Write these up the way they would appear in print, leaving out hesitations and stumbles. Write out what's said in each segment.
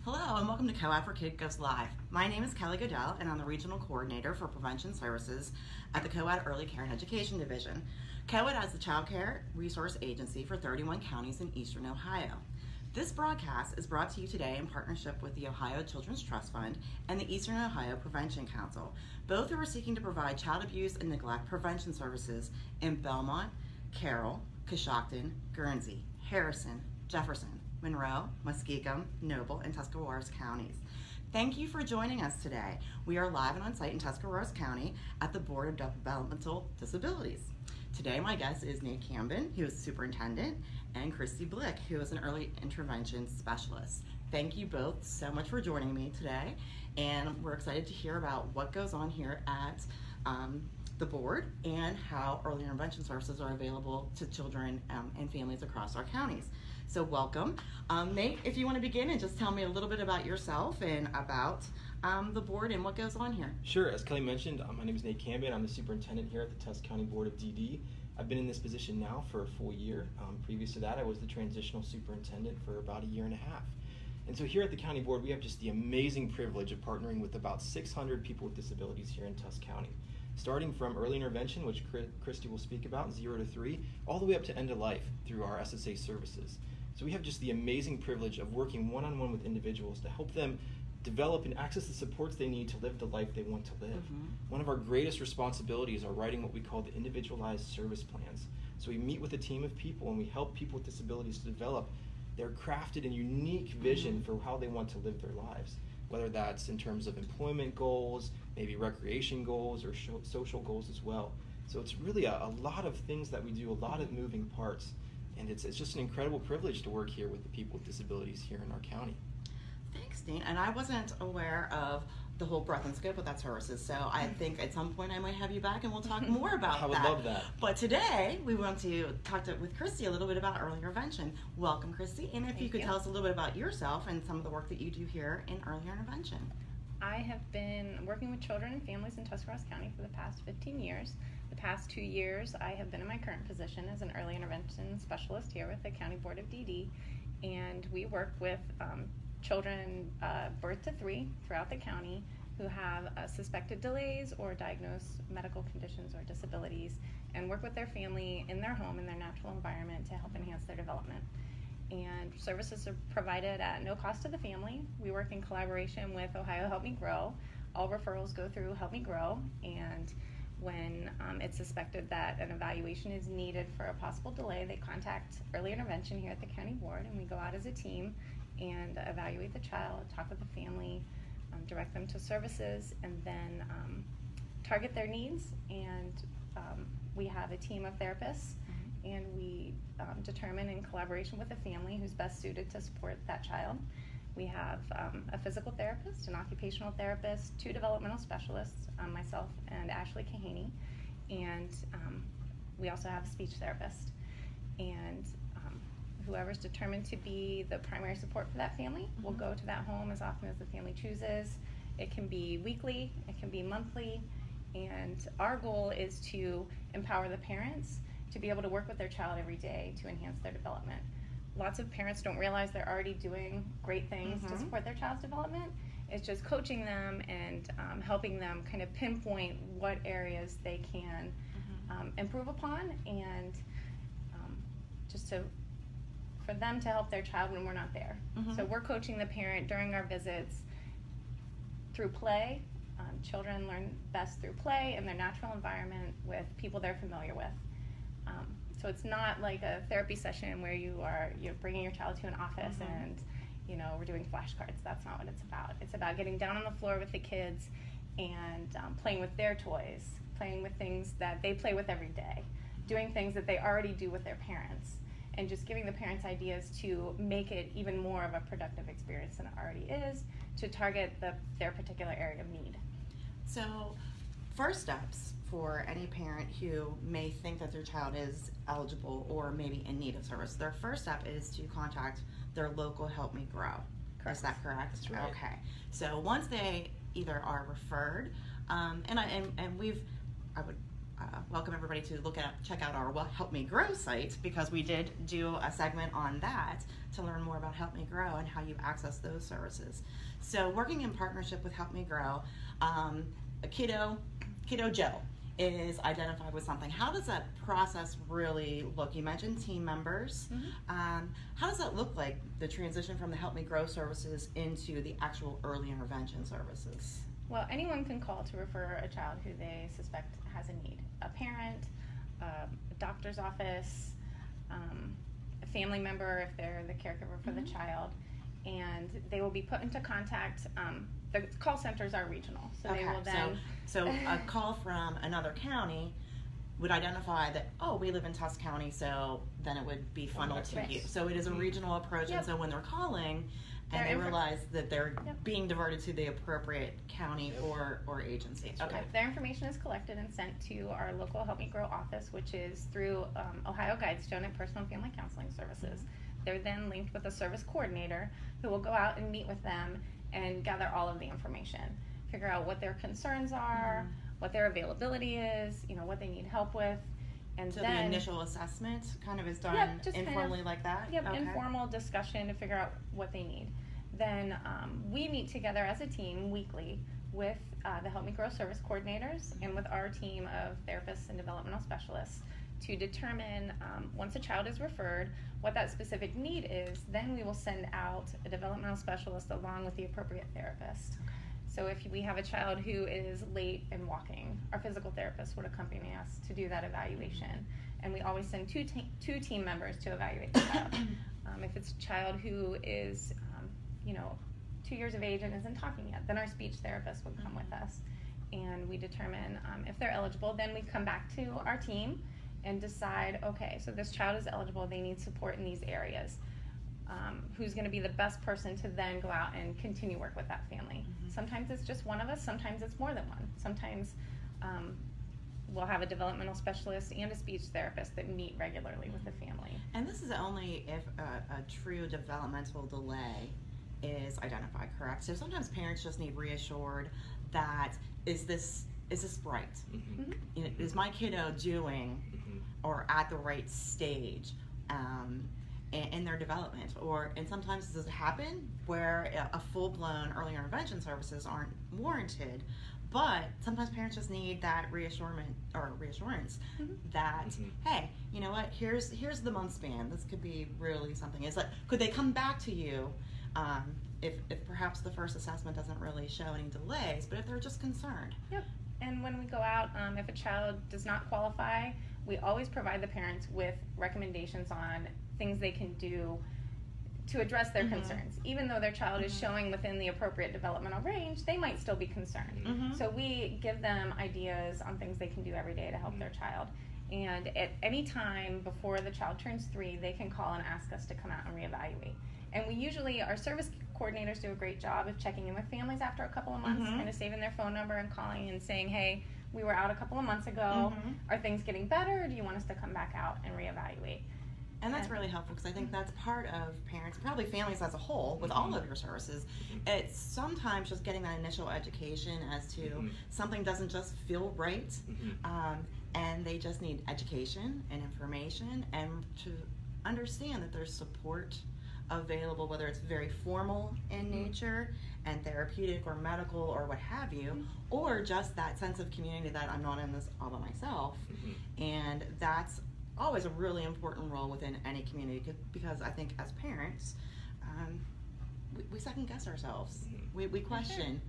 Hello and welcome to Co-Ed for Kid Goes Live. My name is Kelly Goodell and I'm the Regional Coordinator for Prevention Services at the Co-Ed Early Care and Education Division. Co-Ed is the child care resource agency for 31 counties in Eastern Ohio. This broadcast is brought to you today in partnership with the Ohio Children's Trust Fund and the Eastern Ohio Prevention Council, both who are seeking to provide child abuse and neglect prevention services in Belmont, Carroll, Coshocton, Guernsey, Harrison, Jefferson, Monroe, Muskegum, Noble, and Tuscarawas counties. Thank you for joining us today. We are live and on site in Tuscarawas County at the Board of Developmental Disabilities. Today my guest is Nate Camden, who is superintendent, and Christy Blick, who is an early intervention specialist. Thank you both so much for joining me today, and we're excited to hear about what goes on here at the board and how early intervention services are available to children and families across our counties. So welcome. Nate, if you want to begin and just tell me a little bit about yourself and about the board and what goes on here. Sure. As Kelly mentioned, my name is Nate Camden. I'm the superintendent here at the Tusk County Board of DD. I've been in this position now for a full year. Previous to that, I was the transitional superintendent for about a year and a half. And so here at the county board, we have just the amazing privilege of partnering with about 600 people with disabilities here in Tusk County. Starting from early intervention, which Christy will speak about, 0 to 3, all the way up to end of life through our SSA services. So we have just the amazing privilege of working one-on-one with individuals to help them develop and access the supports they need to live the life they want to live. Mm-hmm. One of our greatest responsibilities are writing what we call the individualized service plans. So we meet with a team of people and we help people with disabilities to develop their crafted and unique vision for how they want to live their lives, whether that's in terms of employment goals, maybe recreation goals, or social goals as well. So it's really a lot of things that we do, a lot of moving parts. And it's just an incredible privilege to work here with the people with disabilities here in our county. Thanks, Dean. And I wasn't aware of the whole breadth and scope of that services, so I think at some point I might have you back and we'll talk more about that. I would love that. But today we want to talk with Christy a little bit about early intervention. Welcome, Christy. And if you could tell us a little bit about yourself and some of the work that you do here in early intervention. I have been working with children and families in Tuscarawas County for the past 15 years. The past 2 years, I have been in my current position as an early intervention specialist here with the County Board of DD, and we work with children birth to 3 throughout the county who have suspected delays or diagnosed medical conditions or disabilities, and work with their family in their home, in their natural environment, to help enhance their development. And services are provided at no cost to the family. We work in collaboration with Ohio Help Me Grow. All referrals go through Help Me Grow, and when it's suspected that an evaluation is needed for a possible delay, they contact early intervention here at the county board, and we go out as a team and evaluate the child, talk with the family, direct them to services, and then target their needs. And we have a team of therapists, and we determine in collaboration with the family who's best suited to support that child. We have a physical therapist, an occupational therapist, 2 developmental specialists, myself and Ashley Kahaney, and we also have a speech therapist. And whoever's determined to be the primary support for that family will go to that home as often as the family chooses. It can be weekly, it can be monthly, and our goal is to empower the parents to be able to work with their child every day to enhance their development. Lots of parents don't realize they're already doing great things to support their child's development. It's just coaching them and helping them kind of pinpoint what areas they can improve upon, and just for them to help their child when we're not there. So we're coaching the parent during our visits through play. Children learn best through play in their natural environment with people they're familiar with. So it's not like a therapy session where you're bringing your child to an office and we're doing flashcards. That's not what it's about. It's about getting down on the floor with the kids and playing with their toys, playing with things that they play with every day, doing things that they already do with their parents, and just giving the parents ideas to make it even more of a productive experience than it already is, to target their particular area of need. So first steps for any parent who may think that their child is eligible or maybe in need of service, their first step is to contact their local Help Me Grow. Correct. Is that correct? That's right. Okay. So once they either are referred, I welcome everybody to check out our Help Me Grow site, because we did do a segment on that to learn more about Help Me Grow and how you access those services. So working in partnership with Help Me Grow, Kiddo Joe is identified with something. How does that process really look? You mentioned team members. How does that look like, the transition from the Help Me Grow services into the actual early intervention services? Well, anyone can call to refer a child who they suspect has a need. A parent, a doctor's office, a family member if they're the caregiver for the child, and they will be put into contact. The call centers are regional, so they will then... So a call from another county would identify that, oh, we live in Tusk County, so then it would be funneled to you. So it is a regional approach, and so when they're calling, and they realize that they're being diverted to the appropriate county or agency. Okay. Their information is collected and sent to our local Help Me Grow office, which is through Ohio Guidestone and Personal and Family Counseling Services. They're then linked with a service coordinator who will go out and meet with them and gather all of the information, figure out what their concerns are, what their availability is, what they need help with. And so then the initial assessment kind of is done informally like that? Informal discussion to figure out what they need. Then we meet together as a team weekly with the Help Me Grow service coordinators and with our team of therapists and developmental specialists to determine, once a child is referred, what that specific need is. Then we will send out a developmental specialist along with the appropriate therapist. So if we have a child who is late in walking, our physical therapist would accompany us to do that evaluation. And we always send two team members to evaluate the child. If it's a child who is 2 years of age and isn't talking yet, then our speech therapist would come with us. And we determine if they're eligible. Then we come back to our team and decide, okay, so this child is eligible, they need support in these areas. Who's going to be the best person to then go out and continue work with that family. Sometimes it's just one of us, sometimes it's more than one. Sometimes we'll have a developmental specialist and a speech therapist that meet regularly with the family. And this is only if a true developmental delay is identified, correct? So sometimes parents just need reassured that, is this right? Is my kiddo doing or at the right stage in their development? And sometimes does it happen where a full-blown early intervention services aren't warranted, but sometimes parents just need that reassurance that, hey, you know what, here's the month span, this could be really something. It's like, could they come back to you if perhaps the first assessment doesn't really show any delays, but if they're just concerned? Yep. And when we go out, if a child does not qualify, we always provide the parents with recommendations on things they can do to address their concerns. Even though their child is showing within the appropriate developmental range, they might still be concerned. So we give them ideas on things they can do every day to help their child. And at any time before the child turns 3, they can call and ask us to come out and reevaluate. And we usually, our service coordinators do a great job of checking in with families after a couple of months, kind of saving their phone number and calling and saying, hey, we were out a couple of months ago. Are things getting better? Or do you want us to come back out and reevaluate? And that's really helpful, because I think that's part of parents, probably families as a whole, with all of your services. It's sometimes just getting that initial education as to something doesn't just feel right, and they just need education and information, and to understand that there's support available, whether it's very formal in nature and therapeutic or medical or what have you, or just that sense of community that I'm not in this all by myself. And that's always a really important role within any community, because I think as parents, we second guess ourselves. We question.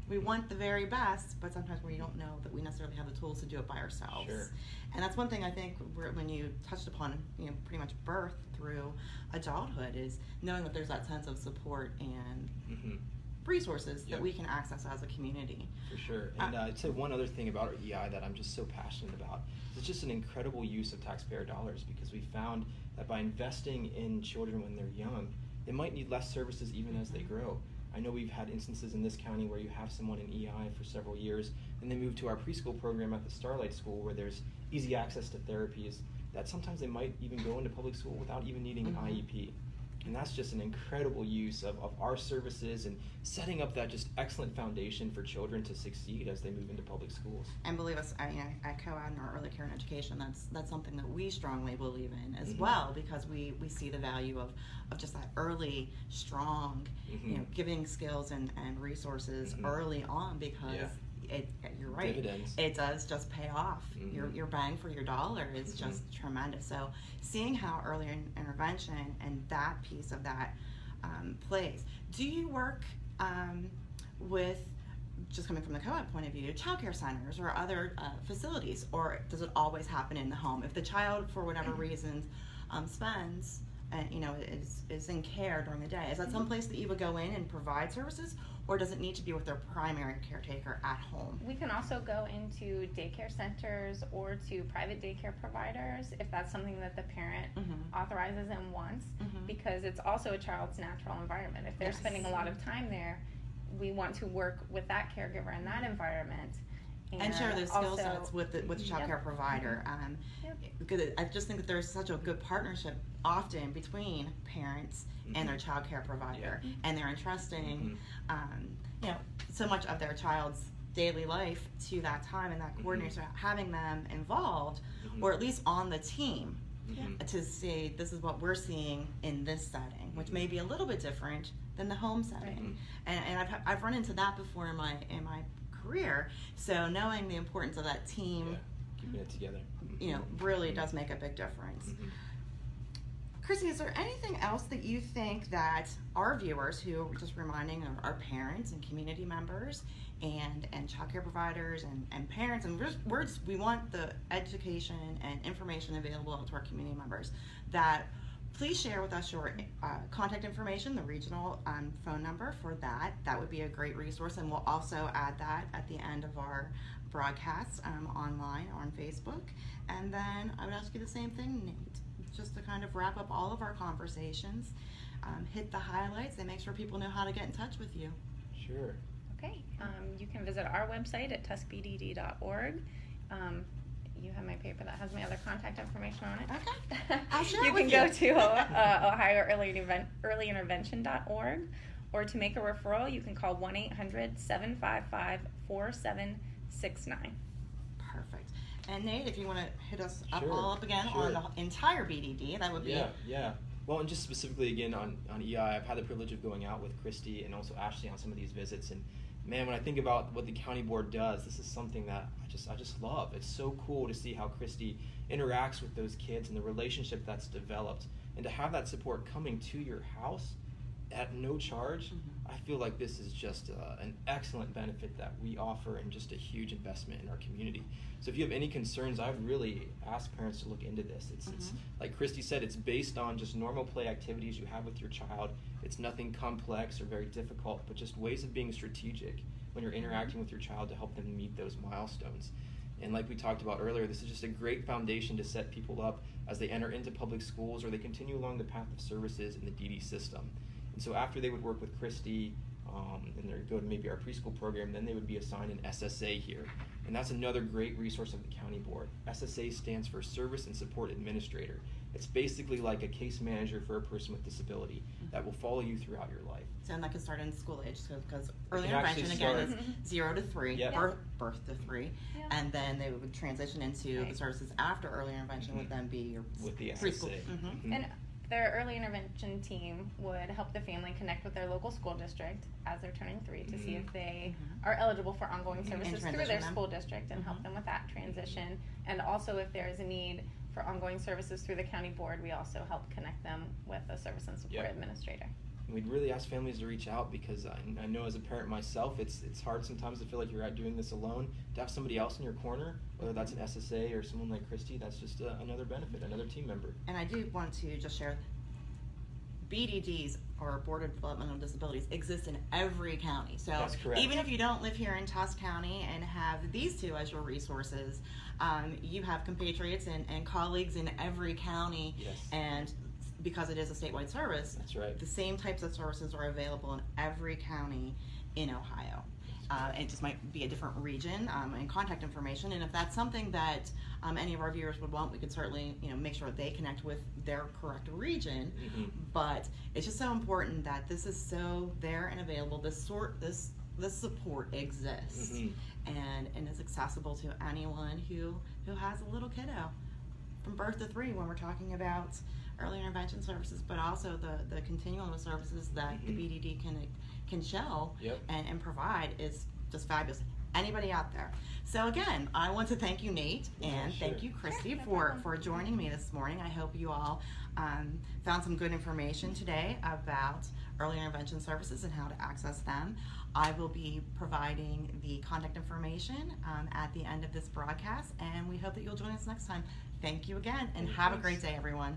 We want the very best, but sometimes we don't know that we necessarily have the tools to do it by ourselves. And that's one thing I think when you touched upon, pretty much birth through adulthood, is knowing that there's that sense of support and resources that we can access as a community. For sure. And I'd say one other thing about our EI that I'm just so passionate about is it's just an incredible use of taxpayer dollars, because we found that by investing in children when they're young, they might need less services even as they grow. I know we've had instances in this county where you have someone in EI for several years, and they move to our preschool program at the Starlight School, where there's easy access to therapies that sometimes they might even go into public school without even needing an IEP. And that's just an incredible use of our services and setting up that just excellent foundation for children to succeed as they move into public schools. And believe us, at COAD in our early care and education, that's something that we strongly believe in as well, because we see the value of just that early, strong, giving skills and resources early on, because you're right. Dividends. It does just pay off. Your bang for your dollar is just tremendous. So seeing how early intervention and that piece of that plays. Do you work with, just coming from the COAD point of view, childcare centers or other facilities, or does it always happen in the home? If the child, for whatever reasons, spends is in care during the day, is that some place that you would go in and provide services, or does it need to be with their primary caretaker at home? We can also go into daycare centers or to private daycare providers if that's something that the parent authorizes and wants, because it's also a child's natural environment. If they're spending a lot of time there, we want to work with that caregiver in that environment. And share those skill sets with the child care provider. Because I just think that there's such a good partnership often between parents and their child care provider, and they're entrusting so much of their child's daily life to that time and that coordinator. So having them involved, or at least on the team, to say this is what we're seeing in this setting, which may be a little bit different than the home setting. And I've run into that before in my career. So knowing the importance of that team, keeping it together, really does make a big difference. Chrissy, is there anything else that you think that our viewers, who are just reminding our parents and community members and child care providers and parents, and we want the education and information available to our community members, that please share with us your contact information, the regional phone number for that. That would be a great resource, and we'll also add that at the end of our broadcasts online on Facebook. And then I would ask you the same thing, Nate, just to kind of wrap up all of our conversations, hit the highlights, and make sure people know how to get in touch with you. Sure. Okay. You can visit our website at tuskbdd.org. You have my paper that has my other contact information on it. Okay. I'll share it with you. You can go to OhioEarlyIntervention.org, or to make a referral, you can call 1-800-755-4769. Perfect. And Nate, if you want to hit us Sure. all up again on the entire BDD, that would be... Yeah. Well, and just specifically again on EI, I've had the privilege of going out with Christy and also Ashley on some of these visits, and man, when I think about what the county board does, this is something that I just love. It's so cool to see how Christy interacts with those kids and the relationship that's developed, and to have that support coming to your house at no charge. I feel like this is just an excellent benefit that we offer, and just a huge investment in our community. So if you have any concerns, I would really ask parents to look into this. It's like Christy said, it's based on just normal play activities you have with your child. It's nothing complex or very difficult, but just ways of being strategic when you're interacting with your child to help them meet those milestones. And like we talked about earlier, this is just a great foundation to set people up as they enter into public schools or they continue along the path of services in the DD system. And so after they would work with Christy and they would go to maybe our preschool program, then they would be assigned an SSA here. And that's another great resource of the county board. SSA stands for Service and Support Administrator. It's basically like a case manager for a person with disability that will follow you throughout your life. So, and that can start in school age, because early intervention again is 0 to 3, birth to 3, and then they would transition into the services after early intervention would then be your with the preschool. SSA. And their early intervention team would help the family connect with their local school district as they're turning 3 to see if they are eligible for ongoing services through their school district, and help them with that transition. And also, if there is a need for ongoing services through the county board, we also help connect them with a service and support administrator. And we'd really ask families to reach out, because I know as a parent myself, it's hard sometimes to feel like you're out doing this alone. To have somebody else in your corner, whether that's an SSA or someone like Christy, that's just another benefit, another team member. And I do want to just share, BDDs, or Board of Developmental Disabilities, exist in every county. So That's correct. Even if you don't live here in Tusk County and have these two as your resources, you have compatriots and colleagues in every county. Yes. And because it is a statewide service, That's right. the same types of services are available in every county in Ohio. it just might be a different region, and contact information. And if that's something that any of our viewers would want, we could certainly make sure that they connect with their correct region. But it's just so important that this is so there and available. This support exists, and is accessible to anyone who has a little kiddo from birth to 3 when we're talking about early intervention services, but also the continuum of services that the BDD can show and provide is just fabulous. Anybody out there. So again, I want to thank you, Nate, and thank you, Christy, for joining me this morning. I hope you all found some good information today about early intervention services and how to access them. I will be providing the contact information at the end of this broadcast, and we hope that you'll join us next time. Thank you again, and have a great day, everyone.